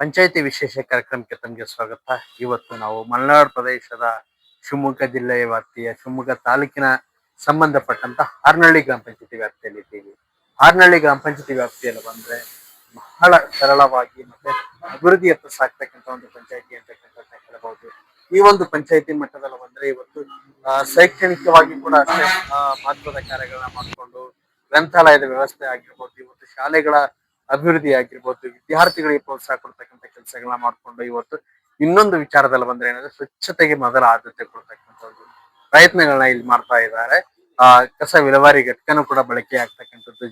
ಪಂಚಾಯಿತಿ ವಿಶೇಷ ಕಾರ್ಯಕ್ರಮಕ್ಕೆ ತಮಗೆ ಸ್ವಾಗತ. ಇವತ್ತು ನಾವು ಮಲೆನಾಡು ಪ್ರದೇಶದ ಶಿವಮೊಗ್ಗ ಜಿಲ್ಲೆಯ ವ್ಯಾಪ್ತಿಯ ಶಿವಮೊಗ್ಗ ತಾಲೂಕಿನ ಸಂಬಂಧಪಟ್ಟಂತ ಹಾರ್ನಹಳ್ಳಿ ಗ್ರಾಮ ಪಂಚಾಯತಿ ವ್ಯಾಪ್ತಿಯಲ್ಲಿ ಇದ್ದೀವಿ. ಹಾರ್ನಹಳ್ಳಿ ಗ್ರಾಮ ಪಂಚಾಯತಿ ವ್ಯಾಪ್ತಿಯಲ್ಲಿ ಬಂದ್ರೆ ಬಹಳ ಸರಳವಾಗಿ ಮತ್ತೆ ಅಭಿವೃದ್ಧಿಯತ್ತ ಸಾಕ್ತಕ್ಕಂಥ ಒಂದು ಪಂಚಾಯತಿ ಅಂತಕ್ಕಂಥ ಹೇಳಬಹುದು. ಈ ಒಂದು ಪಂಚಾಯತಿ ಮಟ್ಟದಲ್ಲಿ ಬಂದ್ರೆ ಇವತ್ತು ಶೈಕ್ಷಣಿಕವಾಗಿ ಕೂಡ ಅಷ್ಟೇ ಮಹತ್ವದ ಕಾರ್ಯಗಳನ್ನ ಮಾಡಿಕೊಂಡು ಗ್ರಂಥಾಲಯದ ವ್ಯವಸ್ಥೆ ಆಗಿರ್ಬೋದು, ಇವತ್ತು ಶಾಲೆಗಳ ಅಭಿವೃದ್ಧಿ ಆಗಿರ್ಬೋದು, ವಿದ್ಯಾರ್ಥಿಗಳಿಗೆ ಪ್ರೋತ್ಸಾಹ ಕೊಡ್ತಕ್ಕಂಥ ಕೆಲಸಗಳನ್ನ ಮಾಡ್ಕೊಂಡು ಇವತ್ತು ಇನ್ನೊಂದು ವಿಚಾರದಲ್ಲಿ ಬಂದ್ರೆ ಏನಂದ್ರೆ ಸ್ವಚ್ಛತೆಗೆ ಮೊದಲ ಆದ್ಯತೆ ಕೊಡ್ತಕ್ಕಂಥ ಒಂದು ಪ್ರಯತ್ನಗಳನ್ನ ಇಲ್ಲಿ ಮಾಡ್ತಾ ಇದ್ದಾರೆ. ಕಸ ವಿಲೇವಾರಿ ಘಟಕನೂ ಕೂಡ ಬಳಕೆ ಆಗ್ತಕ್ಕಂಥದ್ದು.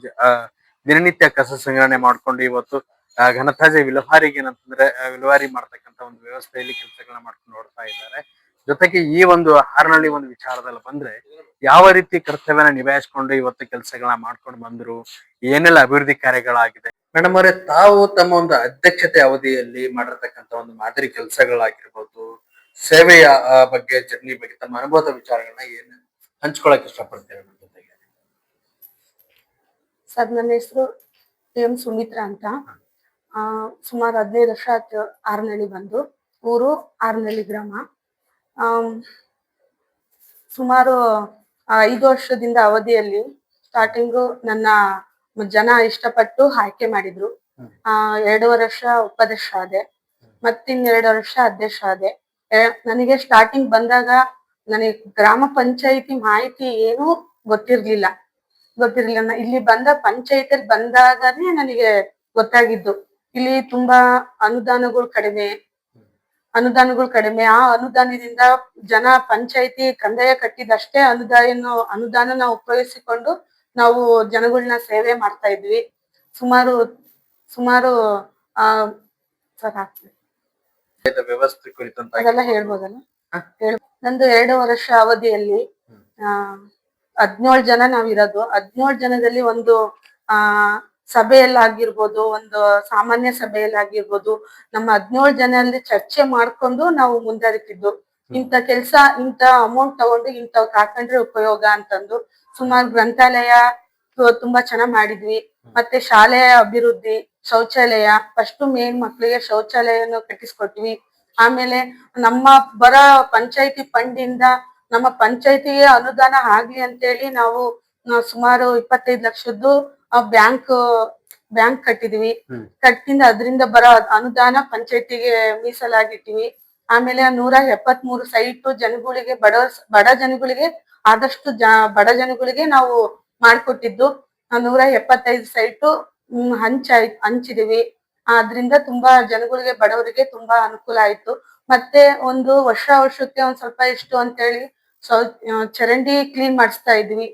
ದಿನನಿತ್ಯ ಕಸ ಸಂಗ್ರಹಣೆ ಮಾಡ್ಕೊಂಡು ಇವತ್ತು ಘನತ್ಯಾಜ್ಯ ವಿಲೇವಾರಿಗೆ ಏನಂತಂದ್ರೆ ವಿಲೇವಾರಿ ಮಾಡ್ತಕ್ಕಂಥ ಒಂದು ವ್ಯವಸ್ಥೆಯಲ್ಲಿ ಕೆಲಸಗಳನ್ನ ಮಾಡ್ಕೊಂಡು ನೋಡ್ತಾ ಇದ್ದಾರೆ. ಜೊತೆಗೆ ಈ ಒಂದು ಹಾರ್ನಹಳ್ಳಿ ಒಂದು ವಿಚಾರದಲ್ಲಿ ಬಂದ್ರೆ ಯಾವ ರೀತಿ ಕರ್ತವ್ಯನ ನಿಭಾಯಿಸ್ಕೊಂಡು ಇವತ್ತು ಕೆಲಸಗಳನ್ನ ಮಾಡ್ಕೊಂಡು ಬಂದ್ರು, ಏನೆಲ್ಲ ಅಭಿವೃದ್ಧಿ ಕಾರ್ಯಗಳಾಗಿದೆ. ಮೇಡಮ್ ಅವರೇ, ತಾವು ತಮ್ಮ ಒಂದು ಅಧ್ಯಕ್ಷತೆ ಅವಧಿಯಲ್ಲಿ ಮಾಡಿರ್ತಕ್ಕಂಥ ಒಂದು ಮಾದರಿ ಕೆಲಸಗಳಾಗಿರ್ಬೋದು, ಸೇವೆಯ ಬಗ್ಗೆ, ಜರ್ನಿ ಬಗ್ಗೆ ತಮ್ಮ ಅನುಭವದ ವಿಚಾರಗಳನ್ನ ಏನು ಹಂಚ್ಕೊಳಕ್ ಇಷ್ಟಪಡ್ತೇವೆ ಜೊತೆಗೆ? ಸರ್, ನನ್ನ ಹೆಸರು ಎಂ ಸುಮಿತ್ರಾ ಅಂತ. ಸುಮಾರು 15 ವರ್ಷ ಆಯ್ತು ಹಾರ್ನಹಳ್ಳಿ ಬಂದು. ಊರು ಹಾರ್ನಹಳ್ಳಿ ಗ್ರಾಮ. ಸುಮಾರು 5 ವರ್ಷದಿಂದ ಅವಧಿಯಲ್ಲಿ ಸ್ಟಾರ್ಟಿಂಗು ನನ್ನ ಜನ ಇಷ್ಟಪಟ್ಟು ಆಯ್ಕೆ ಮಾಡಿದ್ರು. 2 ವರ್ಷ ಉಪಾಧ್ಯಕ್ಷ ಆದೆ, ಮತ್ತಿನ್2 ವರ್ಷ ಅಧ್ಯಕ್ಷ ಆದೆ. ನನಗೆ ಸ್ಟಾರ್ಟಿಂಗ್ ಬಂದಾಗ ನನಗೆ ಗ್ರಾಮ ಪಂಚಾಯಿತಿ ಮಾಹಿತಿ ಏನೂ ಗೊತ್ತಿರ್ಲಿಲ್ಲ. ಇಲ್ಲಿ ಬಂದ ಪಂಚಾಯತಿಯಲ್ಲಿ ಬಂದಾಗನೇ ನನಗೆ ಗೊತ್ತಾಗಿದ್ದು, ಇಲ್ಲಿ ತುಂಬಾ ಅನುದಾನಗಳು ಕಡಿಮೆ. ಆ ಅನುದಾನದಿಂದ ಜನ ಪಂಚಾಯತಿ ಕಂದಾಯ ಕಟ್ಟಿದಷ್ಟೇ ಅನುದಾನ ಉಪಯೋಗಿಸಿಕೊಂಡು ನಾವು ಜನಗಳನ್ನ ಸೇವೆ ಮಾಡ್ತಾ ಇದ್ವಿ. ಸುಮಾರು ವ್ಯವಸ್ಥೆ ಕುರಿತಂತ ಅದೆಲ್ಲ ಹೇಳ್ಬೋದಲ್ಲ? ನಂದು 2 ವರ್ಷ ಅವಧಿಯಲ್ಲಿ 17 ಜನ ನಾವಿರೋದು. 17 ಜನದಲ್ಲಿ ಒಂದು ಸಭೆಯಲ್ಲಾಗಿರ್ಬೋದು, ಒಂದು ಸಾಮಾನ್ಯ ಸಭೆಯಲ್ಲಾಗಿರ್ಬೋದು, ನಮ್ಮ 17 ಜನರಲ್ಲಿ ಚರ್ಚೆ ಮಾಡ್ಕೊಂಡು ನಾವು ಮುಂದುವರಿತಿದ್ದು. ಇಂಥ ಕೆಲ್ಸ, ಇಂಥ ಅಮೌಂಟ್ ತಗೊಂಡು ಇಂಥವ್ ಹಾಕೊಂಡ್ರೆ ಉಪಯೋಗ ಅಂತಂದು ಸುಮಾರು ಗ್ರಂಥಾಲಯ ತುಂಬಾ ಚೆನ್ನಾಗ್ ಮಾಡಿದ್ವಿ. ಮತ್ತೆ ಶಾಲೆಯ ಅಭಿವೃದ್ಧಿ, ಶೌಚಾಲಯ, ಫಸ್ಟ್ ಮೇನ್ ಮಕ್ಳಿಗೆ ಶೌಚಾಲಯನ ಕಟ್ಟಿಸ್ಕೊಟ್ವಿ. ಆಮೇಲೆ ನಮ್ಮ ಬರೋ ಪಂಚಾಯತಿ ಫಂಡ್ ಇಂದ ನಮ್ಮ ಪಂಚಾಯತಿಗೆ ಅನುದಾನ ಆಗ್ಲಿ ಅಂತೇಳಿ ನಾವು ಸುಮಾರು 25 ಲಕ್ಷದ್ದು ಬ್ಯಾಂಕ್ ಕಟ್ಟಿದ್ವಿ. ಕಟ್ಟಿಂದ ಅದರಿಂದ ಬರೋ ಅನುದಾನ ಪಂಚಾಯತಿಗೆ ಮೀಸಲಾಗಿಟ್ಟಿವಿ. ಆಮೇಲೆ 173 ಸೈಟ್ ಜನಗಳಿಗೆ, ಬಡ ಜನಗಳಿಗೆ, ಆದಷ್ಟು ಬಡ ಜನಗಳಿಗೆ ನಾವು ಮಾಡ್ಕೊಟ್ಟಿದ್ದು. 175 ಸೈಟು ಹಂಚಿದೀವಿ. ಅದ್ರಿಂದ ತುಂಬಾ ಜನಗಳಿಗೆ, ಬಡವರಿಗೆ ತುಂಬಾ ಅನುಕೂಲ ಆಯ್ತು. ಮತ್ತೆ ಒಂದು ವರ್ಷಕ್ಕೆ ಒಂದ್ ಸ್ವಲ್ಪ ಎಷ್ಟು ಅಂತೇಳಿ ಚರಂಡಿ ಕ್ಲೀನ್ ಮಾಡಿಸ್ತಾ ಇದ್ವಿ.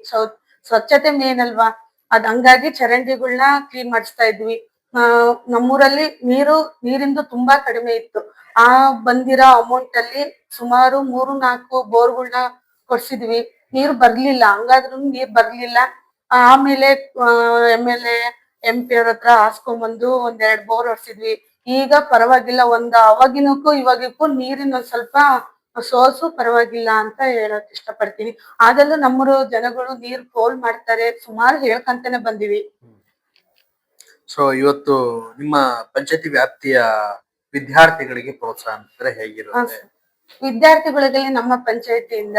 ಸ್ವಚ್ಛತೆ ಮೇನ್ ಅಲ್ವಾ, ಹಂಗಾಗಿ ಚರಂಡಿಗಳನ್ನ ಕ್ಲೀನ್ ಮಾಡಿಸ್ತಾ ಇದ್ವಿ. ನಮ್ಮೂರಲ್ಲಿ ನೀರಿಂದು ತುಂಬಾ ಕಡಿಮೆ ಇತ್ತು. ಬಂದಿರೋ ಅಮೌಂಟ್ ಅಲ್ಲಿ ಸುಮಾರು 3-4 ಬೋರ್ಗಳನ್ನ ಕೊಡ್ಸಿದ್ವಿ. ನೀರು ಬರ್ಲಿಲ್ಲ, ಹಂಗಾದ್ರೂ ನೀರ್ ಬರ್ಲಿಲ್ಲ. ಆಮೇಲೆ MLA MP ಅವ್ರ ಹತ್ರ ಹಾಸ್ಕೊಂಡ್ಬಂದು 1-2 ಬೋರ್ ಹೊಡ್ಸಿದ್ವಿ. ಈಗ ಪರವಾಗಿಲ್ಲ, ಅವಾಗಿನಕ್ಕೂ ಇವಾಗಿಗೂ ನೀರಿನ ಒಂದ್ ಸ್ವಲ್ಪ ಸೋರ್ಸು ಪರವಾಗಿಲ್ಲ ಅಂತ ಹೇಳಕ್ ಇಷ್ಟಪಡ್ತೀನಿ. ಆದಲ್ಲೂ ನಮ್ಮೂರು ಜನಗಳು ನೀರ್ ಪೋಲ್ ಮಾಡ್ತಾರೆ, ಸುಮಾರು ಹೇಳ್ಕಂತಾನೆ ಬಂದಿವಿ. ಸೊ ಇವತ್ತು ನಿಮ್ಮ ಪಂಚಾಯತಿ ವ್ಯಾಪ್ತಿಯ ವಿದ್ಯಾರ್ಥಿಗಳಿಗೆ ಪ್ರೋತ್ಸಾಹ ಅಂದ್ರೆ ಹೇಗಿರುತ್ತೆ? ವಿದ್ಯಾರ್ಥಿಗಳಿಗೆ ನಮ್ಮ ಪಂಚಾಯತಿಯಿಂದ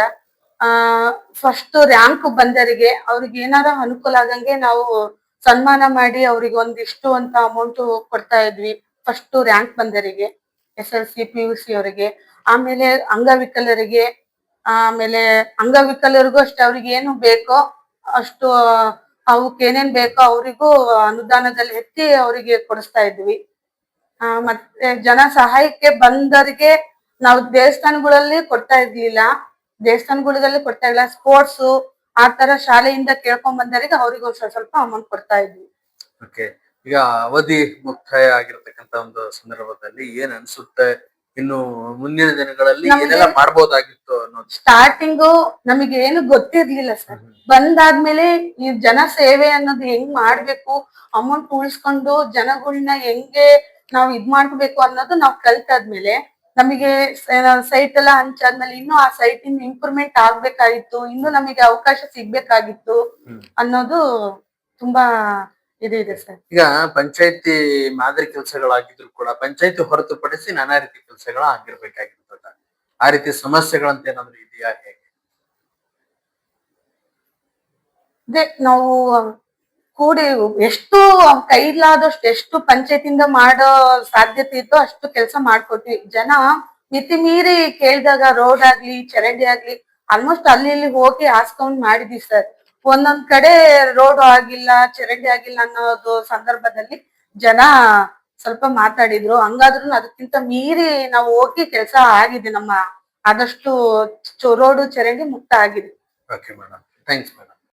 ಫಸ್ಟ್ ರ್ಯಾಂಕ್ ಬಂದವರಿಗೆ ಅವ್ರಿಗೆ ಏನಾರ ಅನುಕೂಲ ಆಗಂಗೆ ನಾವು ಸನ್ಮಾನ ಮಾಡಿ ಅವ್ರಿಗೆ ಒಂದಿಷ್ಟು ಅಂತ ಅಮೌಂಟ್ ಕೊಡ್ತಾ ಇದ್ವಿ. ಫಸ್ಟ್ ರ್ಯಾಂಕ್ ಬಂದವರಿಗೆ, SLC PUC ಅವರಿಗೆ. ಆಮೇಲೆ ಅಂಗವಿಕಲರಿಗೂ ಅಷ್ಟೇ, ಅವ್ರಿಗೆ ಏನು ಬೇಕೋ ಅಷ್ಟು, ಅವಕ್ಕೆ ಏನೇನ್ ಬೇಕೋ ಅವರಿಗೂ ಅನುದಾನದಲ್ಲಿ ಎತ್ತಿ ಅವರಿಗೆ ಕೊಡಿಸ್ತಾ ಇದ್ವಿ. ಮತ್ತೆ ಜನ ಸಹಾಯಕ್ಕೆ ಬಂದವರಿಗೆ ನಾವು ದೇವಸ್ಥಾನಗಳಲ್ಲಿ ಕೊಡ್ತಾ ಇರ್ಲಿಲ್ಲ. ಸ್ಪೋರ್ಟ್ಸ್ ಆ ತರ ಶಾಲೆಯಿಂದ ಕೇಳ್ಕೊಂಡ್ ಬಂದವರಿಗೆ ಅವ್ರಿಗೂ ಸ್ವಲ್ಪ ಅಮೌಂಟ್ ಕೊಡ್ತಾ ಇದ್ವಿ. ಈಗ ಅವಧಿ ಮುಕ್ತಾಯ ಆಗಿರ್ತಕ್ಕಂತ ಒಂದು ಸಂದರ್ಭದಲ್ಲಿ ಏನ್ ಅನ್ಸುತ್ತೆ, ಇನ್ನು ಮುಂದಿನ ದಿನಗಳಲ್ಲಿ ಏನೆಲ್ಲ ಮಾಡ್ಬೋದಾಗಿತ್ತು ಅನ್ನೋದು? ಸ್ಟಾರ್ಟಿಂಗು ನಮಗೆ ಏನು ಗೊತ್ತಿರ್ಲಿಲ್ಲ ಸರ್. ಬಂದಾದ್ಮೇಲೆ ಈ ಜನ ಸೇವೆ ಅನ್ನೋದು ಹೆಂಗ್ ಮಾಡ್ಬೇಕು, ಅಮೌಂಟ್ ಉಳಿಸ್ಕೊಂಡು ಜನಗಳನ್ನ ಹೆಂಗೆ ನಾವ್ ಮಾಡ್ಕೋಬೇಕು ಅನ್ನೋದು ನಾವ್ ಕಲ್ತಾದ್ಮೇಲೆ ನಮಗೆ ಸೈಟ್ ಎಲ್ಲ ಹಂಚಾದ್ಮೇಲೆ ಇನ್ನು ಆ ಸೈಟ್ ಇಂದ ಇಂಪ್ರೂವ್ಮೆಂಟ್ ಆಗ್ಬೇಕಾಗಿತ್ತು, ಇನ್ನು ನಮಗೆ ಅವಕಾಶ ಸಿಗ್ಬೇಕಾಗಿತ್ತು ಅನ್ನೋದು ತುಂಬಾ ಇದೆ ಸರ್. ಈಗ ಪಂಚಾಯತಿ ಮಾದರಿ ಕೆಲಸಗಳಾಗಿದ್ರು ಕೂಡ ಪಂಚಾಯತಿ ಹೊರತುಪಡಿಸಿ ನಾನಾ ರೀತಿ ಕೆಲಸಗಳ ಆಗಿರ್ಬೇಕಾಗಿರ್ತದ. ಆ ರೀತಿ ಸಮಸ್ಯೆಗಳಂತ ಏನಾದ್ರು ಇದೆಯಾ ಹೇಗೆ? ಅದೇ ನಾವು ಕೂಡಿ ಎಷ್ಟು ಕೈಲಾದಷ್ಟು ಎಷ್ಟು ಪಂಚಾಯತಿಂದ ಮಾಡೋ ಸಾಧ್ಯತೆ ಇತ್ತೋ ಅಷ್ಟು ಕೆಲಸ ಮಾಡ್ಕೊಟ್ವಿ. ಜನ ಮಿತಿ ಮೀರಿ ಕೇಳಿದಾಗ ರೋಡ್ ಆಗ್ಲಿ ಚರಂಡಿ ಆಗ್ಲಿ ಆಲ್ಮೋಸ್ಟ್ ಅಲ್ಲಿ ಇಲ್ಲಿ ಹೋಗಿ ಹಾಸ್ಕೊಂಡ್ ಮಾಡಿದ್ವಿ ಸರ್. ಒಂದೊಂದ್ ಕಡೆ ರೋಡ್ ಆಗಿಲ್ಲ ಚರಂಡಿ ಆಗಿಲ್ಲ ಅನ್ನೋದು ಸಂದರ್ಭದಲ್ಲಿ ಜನ ಸ್ವಲ್ಪ ಮಾತಾಡಿದ್ರು. ಹಂಗಾದ್ರೂ ಅದಕ್ಕಿಂತ ಮೀರಿ ನಾವು ಹೋಗಿ ಕೆಲಸ ಆಗಿದೆ. ನಮ್ಮ ಆದಷ್ಟು ರೋಡು ಚರಂಡಿ ಮುಕ್ತ ಆಗಿದೆ. Okay madam, thanks madam.